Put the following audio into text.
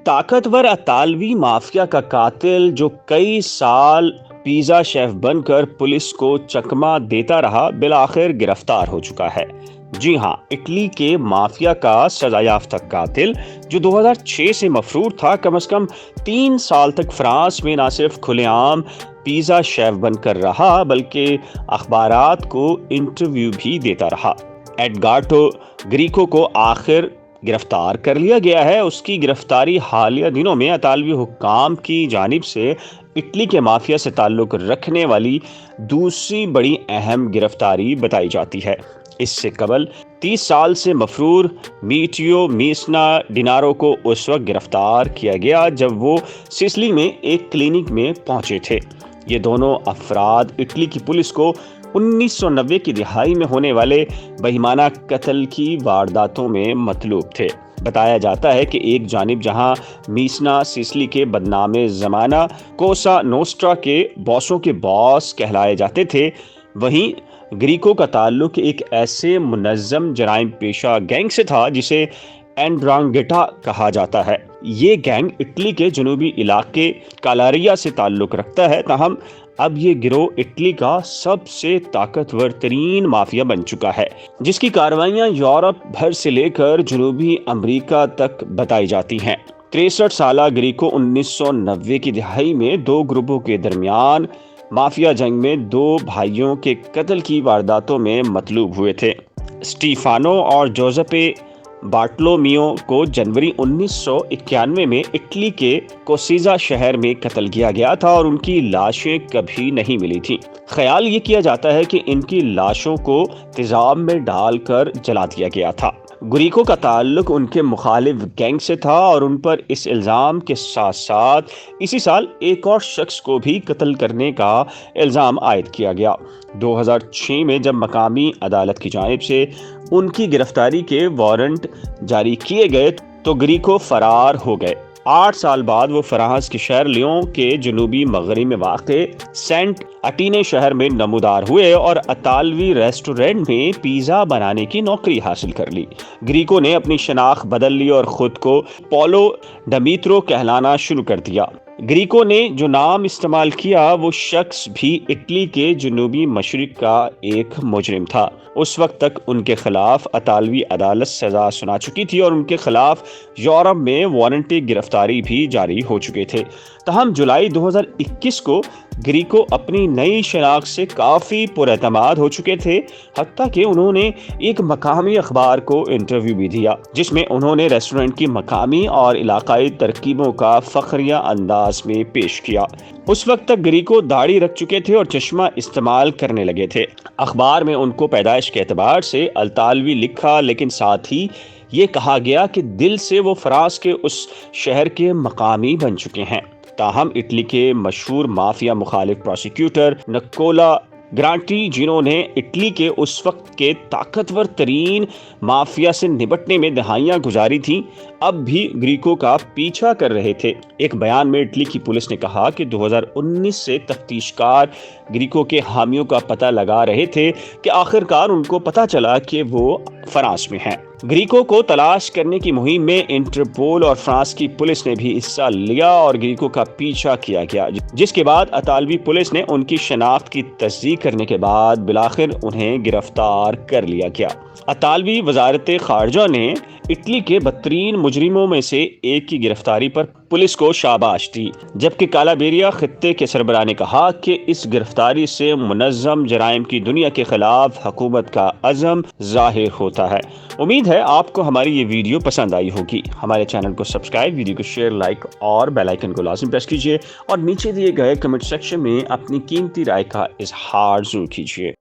طاقتور اطالوی مافیا کا قاتل جو کئی سال پیزا شیف بن کر پولیس کو چکمہ دیتا رہا بالآخر گرفتار ہو چکا ہے۔ جی ہاں، اٹلی کے مافیا کا سزا یافتہ قاتل جو 2006 سے مفرور تھا، کم از کم 3 سال تک فرانس میں نہ صرف کھلے عام پیزا شیف بن کر رہا بلکہ اخبارات کو انٹرویو بھی دیتا رہا۔ ایڈگارڈو گریکو کو آخر گرفتار کر لیا گیا ہے۔ اس کی گرفتاری حالیہ دنوں میں اطالوی حکام کی جانب سے اٹلی کے مافیا سے تعلق رکھنے والی دوسری بڑی اہم گرفتاری بتائی جاتی ہے۔ اس سے قبل 30 سال سے مفرور میٹیو میسنا ڈینارو کو اس وقت گرفتار کیا گیا جب وہ سسلی میں ایک کلینک میں پہنچے تھے۔ یہ دونوں افراد اٹلی کی پولیس کو 1990 کی دہائی میں ہونے والے بہیمانہ قتل کی وارداتوں میں مطلوب تھے۔ بتایا جاتا ہے کہ ایک جانب جہاں میسنا سسلی کے بدنام زمانہ کوسا نوسٹرا کے باسوں کے باس کہلائے جاتے تھے، وہیں گریکو کا تعلق ایک ایسے منظم جرائم پیشہ گینگ سے تھا جسے اینڈرانگیٹا کہا جاتا ہے۔ یہ گینگ اٹلی کے جنوبی علاقے کالاریا سے تعلق رکھتا ہے، تاہم اب یہ گروہ اٹلی کا سب سے طاقتور ترین مافیا بن چکا ہے، جس کی کارروائیاں یورپ بھر سے لے کر جنوبی امریکہ تک بتائی جاتی ہیں۔ 63 سالہ گریکو 1990 کی دہائی میں 2 گروپوں کے درمیان مافیا جنگ میں 2 بھائیوں کے قتل کی وارداتوں میں مطلوب ہوئے تھے۔ سٹیفانو اور جوزپے بارٹولومیو کو جنوری 1991 میں اٹلی کے کوسیزا شہر میں قتل کیا گیا تھا اور ان کی لاشیں کبھی نہیں ملی تھیں۔ خیال یہ کیا جاتا ہے کہ ان کی لاشوں کو تیزاب میں ڈال کر جلا دیا گیا تھا۔ گریکو کا تعلق ان کے مخالف گینگ سے تھا اور ان پر اس الزام کے ساتھ ساتھ اسی سال ایک اور شخص کو بھی قتل کرنے کا الزام عائد کیا گیا۔ 2006 میں جب مقامی عدالت کی جانب سے ان کی گرفتاری کے وارنٹ جاری کیے گئے تو گریکو فرار ہو گئے۔ 8 سال بعد وہ فرانس کے شہر لیون کے جنوبی مغرب میں واقع سینٹ اٹینے شہر میں نمودار ہوئے اور اطالوی ریسٹورنٹ میں پیزا بنانے کی نوکری حاصل کر لی۔ گریکو نے اپنی شناخت بدل لی اور خود کو پولو ڈمیترو کہلانا شروع کر دیا۔ گریکو نے جو نام استعمال کیا وہ شخص بھی اٹلی کے جنوبی مشرق کا ایک مجرم تھا۔ اس وقت تک ان کے خلاف اطالوی عدالت سزا سنا چکی تھی اور ان کے خلاف یورپ میں وارنٹی گرفتاری بھی جاری ہو چکے تھے۔ تاہم جولائی 2021 کو گریکو اپنی نئی شناخت سے کافی پراعتماد ہو چکے تھے، حتیٰ کہ انہوں نے ایک مقامی اخبار کو انٹرویو بھی دیا جس میں انہوں نے ریسٹورنٹ کی مقامی اور علاقائی ترکیبوں کا فخریہ انداز میں پیش کیا۔ اس وقت تک گریکو داڑھی رکھ چکے تھے اور چشمہ استعمال کرنے لگے تھے۔ اخبار میں ان کو پیدائش کے اعتبار سے اطالوی لکھا، لیکن ساتھ ہی یہ کہا گیا کہ دل سے وہ فرانس کے اس شہر کے مقامی بن چکے ہیں۔ تاہم اٹلی کے مشہور مافیا مخالف پروسیکیوٹر نکولا گرانٹی، جنہوں نے اٹلی کے اس وقت کے طاقتور ترین مافیا سے نپٹنے میں دہائیاں گزاری تھیں، اب بھی گریکو کا پیچھا کر رہے تھے۔ ایک بیان میں اٹلی کی پولیس نے کہا کہ 2019 سے تفتیش کار گریکو کے حامیوں کا پتہ لگا رہے تھے کہ آخرکار ان کو پتہ چلا کہ وہ فرانس میں ہیں۔ گریکو کو تلاش کرنے کی مہم میں انٹرپول اور فرانس کی پولیس نے بھی حصہ لیا اور گریکو کا پیچھا کیا گیا، جس کے بعد اطالوی پولیس نے ان کی شناخت کی تصدیق کرنے کے بعد بالآخر انہیں گرفتار کر لیا گیا۔ اطالوی وزارت خارجہ نے اٹلی کے بدترین مجرموں میں سے ایک کی گرفتاری پر پولیس کو شاباش دی، جبکہ کالابریا خطے کے سربراہ نے کہا کہ اس گرفتاری سے منظم جرائم کی دنیا کے خلاف حکومت کا عزم ظاہر ہوتا ہے۔ امید ہے آپ کو ہماری یہ ویڈیو پسند آئی ہوگی۔ ہمارے چینل کو سبسکرائب، ویڈیو کو شیئر، لائک اور بیل آئیکن کو لازم پریس کیجیے اور نیچے دیے گئے کمنٹ سیکشن میں اپنی قیمتی رائے کا اظہار ضرور کیجیے۔